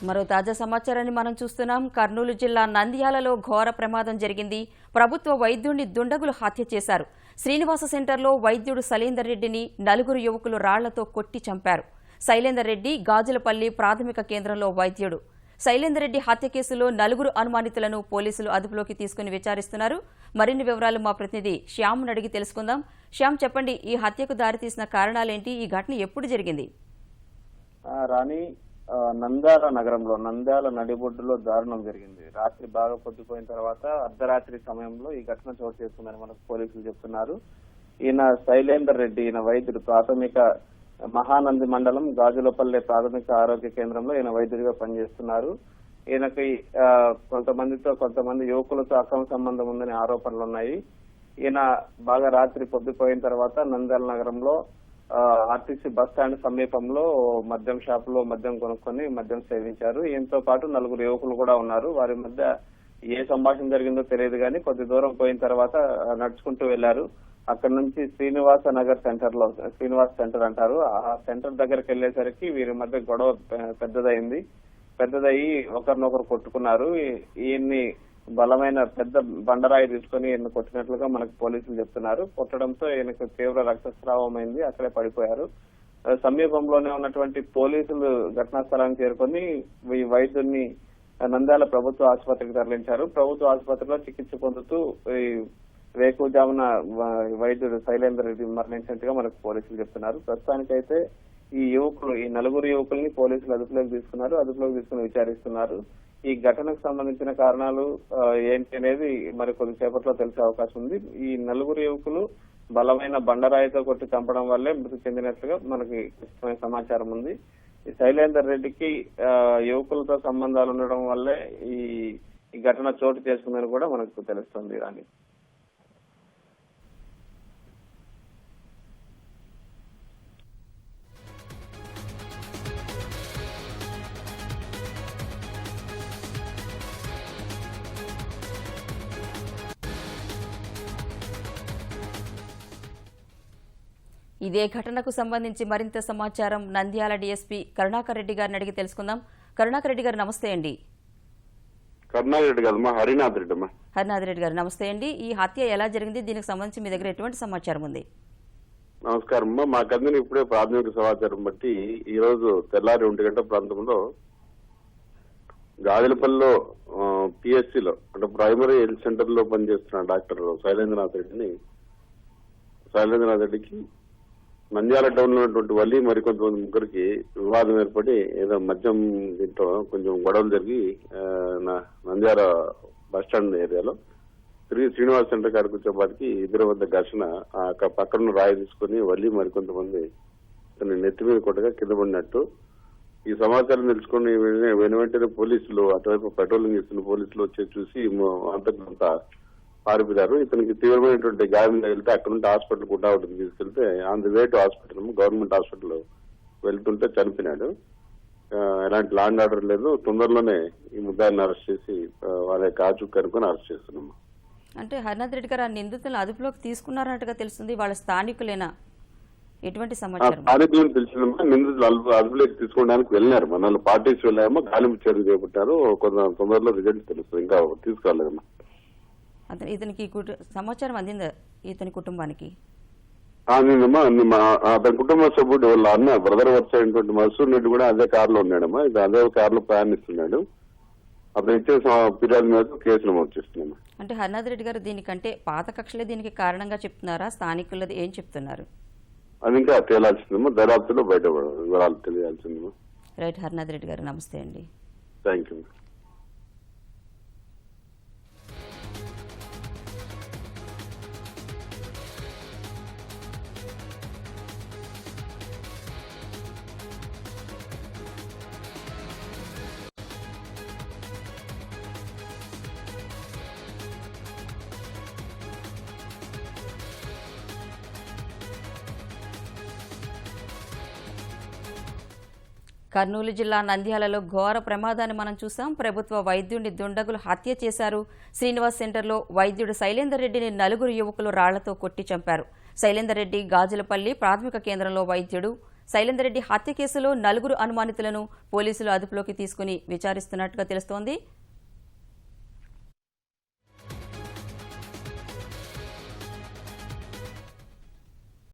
మరో తాజా సమాచారాన్ని మనం చూస్తున్నాం. కర్నూలు జిల్లా నంద్యాలలో ఘోర ప్రమాదం జరిగింది. ప్రభుత్వ వైద్యుడిని దుండగులు హత్య చేశారు. శ్రీనివాస సెంటర్లో వైద్యుడు శైలేందర్ రెడ్డిని నలుగురు యువకులు రాళ్లతో కొట్టి చంపారు. శైలేందర్ రెడ్డి గాజులపల్లి ప్రాథమిక కేంద్రంలో వైద్యుడు. శైలేందర్ రెడ్డి హత్య కేసులో నలుగురు అనుమానితులను పోలీసులు అదుపులోకి తీసుకుని విచారిస్తున్నారు. మరిన్ని వివరాలు మా ప్రతినిధి శ్యామ్ను అడిగి తెలుసుకుందాం. శ్యామ్, చెప్పండి, ఈ హత్యకు దారితీసిన కారణాలేంటి? ఈ ఘటన ఎప్పుడు జరిగింది? రాణి, నంద్యాల నగరంలో నంద్యాల నడిబొడ్డులో దారుణం జరిగింది. రాత్రి బాగా పొద్దుపోయిన తర్వాత అర్ధరాత్రి సమయంలో ఈ ఘటన చోటు చేసుకుందని మనకు పోలీసులు చెప్తున్నారు. ఈయన శైలేందర్ రెడ్డి, ఈయన వైద్యుడు, ప్రాథమిక మహానంది మండలం గాజులపల్లె ప్రాథమిక ఆరోగ్య కేంద్రంలో ఈయన వైద్యుడిగా పనిచేస్తున్నారు. ఈయనకి కొంతమంది యువకులతో అక్రమ సంబంధం ఉందనే ఆరోపణలు ఉన్నాయి. ఈయన బాగా రాత్రి పొద్దుపోయిన తర్వాత నంద్యాల నగరంలో ఆర్టీసీ బస్ స్టాండ్ సమీపంలో మద్యం షాప్ లో మద్యం కొనుక్కొని మద్యం సేవించారు. ఈయనతో పాటు నలుగురు యువకులు కూడా ఉన్నారు. వారి మధ్య ఏ సంభాషణ జరిగిందో తెలియదు కానీ కొద్ది దూరం పోయిన తర్వాత నడుచుకుంటూ వెళ్లారు. అక్కడ నుంచి శ్రీనివాస నగర్ శ్రీనివాస్ సెంటర్ అంటారు, ఆ సెంటర్ దగ్గరికి వెళ్లేసరికి వీరి మధ్య గొడవ పెద్దదయ్యి ఒకరినొకరు కొట్టుకున్నారు. ఈయన్ని బలమైన పెద్ద బండరాయి తీసుకుని ఈయన కొట్టినట్లుగా మనకు పోలీసులు చెప్తున్నారు. కొట్టడంతో ఈయనకు తీవ్ర రక్తస్రావం అయింది, అక్కడే పడిపోయారు. సమీపంలోనే ఉన్నటువంటి పోలీసులు ఘటనా స్థలానికి చేరుకొని ఈ వైద్యుడిని నంద్యాల ప్రభుత్వ ఆసుపత్రికి తరలించారు. ప్రభుత్వ ఆసుపత్రిలో చికిత్స పొందుతూ వేకువజామున వైద్యుడు శైలేందర్ రెడ్డి మరణించినట్టుగా మనకు పోలీసులు చెప్తున్నారు. ప్రస్తుతానికైతే ఈ నలుగురు యువకుల్ని పోలీసులు అదుపులోకి తీసుకుని విచారిస్తున్నారు. ఈ ఘటనకు సంబంధించిన కారణాలు ఏంటి అనేది మరి కొద్దిసేపట్లో తెలిసే అవకాశం ఉంది. ఈ నలుగురు యువకులు బలమైన బండరాయితో కొట్టి చంపడం వల్లే మృతి చెందినట్లుగా మనకి ఖచ్చితమైన సమాచారం ఉంది. ఈ శైలేందర్ రెడ్డికి యువకులతో సంబంధాలు ఉండడం వల్లే ఈ ఘటన చోటు చేసుకుందని కూడా మనకు తెలుస్తుంది. రాని, ఇదే ఘటనకు సంబంధించి మరింత సమాచారం నంద్యాల డీఎస్పీ కరుణాకర్ రెడ్డి గారిని అడిగి తెలుసుకుందాం. కరుణాకర్ రెడ్డి గారు, నమస్తే అండి. హరినాథ్ రెడ్డి గారు, నమస్తే అండి. ఈ హత్య ఎలా జరిగింది? దీనికి సంబంధించి మీ దగ్గర ఎటువంటి సమాచారం ఉంది? నమస్కారం అమ్మా. మాకందరూ ఇప్పుడే ప్రాథమిక సమాచారం బట్టి ఈ రోజు తెల్లారి 1 గంటల ప్రాంతంలో గాజులపల్లిలో పిఎస్సిలో అంటే ప్రైమరీ హెల్త్ సెంటర్ లో పనిచేస్తున్న డాక్టర్ శైలేంద్రనాథ్ రెడ్డికి నంద్యాల టౌన్ లో ఉన్నటువంటి వల్లి మరికొంతమంది ముగ్గురికి వివాదం ఏర్పడి ఏదో మద్యం దీంట్లో కొంచెం గొడవలు జరిగి నంద్యాల బస్టాండ్ ఏరియాలో శ్రీనివాస్ సెంటర్ కాడికి వచ్చేపాటికి ఇద్దరి వద్ద ఘర్షణ. పక్కన రాయి తీసుకుని వల్లి మరికొంతమంది నెత్తి మీద కొట్టగా కింద పడినట్టు ఈ సమాచారం తెలుసుకుని వెంటనే పోలీసులు, అటువైపు పెట్రోలింగ్ చేస్తున్న పోలీసులు వచ్చి చూసి అంతా పారిపోయారు. ఇతనికి తీవ్రమైనటువంటి గాయం వెళ్తే అక్కడ నుండి హాస్పిటల్ గుడ్డావటికి తీసుకెళ్తే on the way to hospital government hospital వెళ్తుంటే చనిపోయినాడు. ఎలాంటి లా అండ్ ఆర్డర్ లేదు. తొందరలోనే ఈ ముద్దాయిని అరెస్ట్ చేసి వాళ్ళ కాచు కనుక్కొని అరెస్ట్ చేస్తున్నాము. అంటే హరినాథ్ రెడ్డి గారు ఆ నిందితులను అదుపులోకి తీసుకున్నారన్నట్టుగా తెలుస్తుంది. వాళ్ళ స్థానికులేనా? ఎటువంటి సమాచారం? స్థానికులను తెలిసిందమ్మా. నిందితులు అదుపులోకి తీసుకోవడానికి వెళ్ళినారు. మన పార్టీస్ వెళ్ళామో గాలింపు చర్యలు చేపట్టారు. కొంత తొందరలో రిజల్ట్ తెలుస్తుంది. ఇంకా తీసుకోలేదమ్మా. ఇతనికి సమాచారం అందిందా ఇతని కుటుంబానికి? అతని కుటుంబ సభ్యుడు వాళ్ళ అన్న బ్రదర్ వర్స్ అయినటువంటి మసూర్ రెడ్డి కూడా అదే కారులో ఉన్నాడమ్మా. ఇది అదే కారులో ప్రయాణిస్తున్నాడు. అతను ఇచ్చే ఫిర్యాదు మీద కేసు నమోదు చేస్తున్నాము. అంటే హరినాథ్ రెడ్డి గారు దీనికంటే పాత కక్షలే దీనికి కారణంగా చెప్తున్నారా? స్థానికులది ఏం చెప్తున్నారు? అది ఇంకా తేలాల్సిందమ్మా. దర్యాప్తులో బయట వివరాలు తెలియాల్సిందమ్మా. రైట్, హరినాథ్ రెడ్డి గారు, నమస్తే అండి. Thank you. కర్నూలు జిల్లా నంద్యాలలో ఘోర ప్రమాదాన్ని మనం చూసాం. ప్రభుత్వ వైద్యుడిని దుండగులు హత్య చేశారు. శ్రీనివాస్ సెంటర్లో వైద్యుడు శైలేందర్ రెడ్డిని నలుగురు యువకులు రాళ్లతో కొట్టి చంపారు. శైలేందర్ రెడ్డి గాజులపల్లి ప్రాథమిక కేంద్రంలో వైద్యుడు. శైలేందర్ రెడ్డి హత్య కేసులో 4 అనుమానితులను పోలీసులు అదుపులోకి తీసుకుని విచారిస్తున్నట్టుగా తెలుస్తోంది.